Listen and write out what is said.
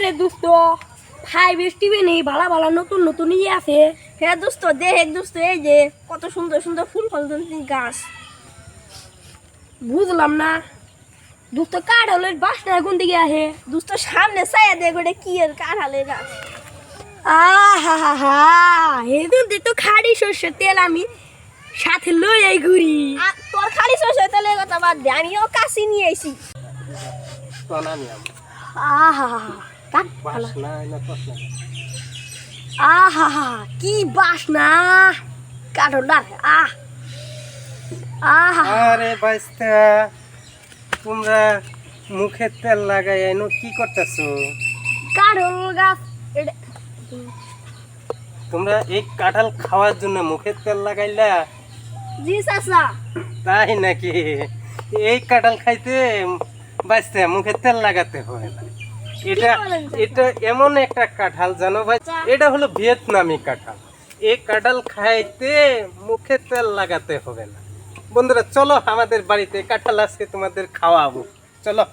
রে দোস্ত 5 টিভি নেই ভালো ভালো নতুন নতুন ইয়ে আছে। হ্যাঁ দোস্ত দেখ দোস্ত এই যে কত সুন্দর সুন্দর ফুল ফল গাছ। বুঝলাম না দোস্ত কাঁঠালের বাসনা কোন দিকে আসে? দোস্ত সামনে ছায়া দেখ ওটা কি এর কাঁঠালের গাছ। আহা হেদুন তো খাড়ি সর্ষের তেল আমি সাথে লই আই ঘুরি। তোর খালি সরষের তেলের কথা বাদ দে, আমিও কাশি নিয়ে আইছি। আহা কাট বাসনা না তসনা আহা কি বাসনা কাঁঠালটার আহা আরে বাইস্তা তোমরা মুখে তেল লাগাই এনো কি করতেছো? কাঁঠাল গাছ তোমরা এই কাঁঠাল খাওয়ার জন্য মুখে তেল লাগাইলা? জি চাচা। তাই নাকি? এই কাঁঠাল খাইতে বাইস্তা মুখে তেল লাগাতে হয় না। এটা বলেন চাচা? এটা এমন একটা কাঁঠাল জানো ভাই, এটা হলো ভিয়েতনামি কাঁঠাল। এই কাঁঠাল খাইতে মুখে তেল লাগাতে হবে না। বন্ধুরা চলো আমাদের বাড়িতে কাঁঠাল আজকে তোমাদের খাওয়াবো, চলো।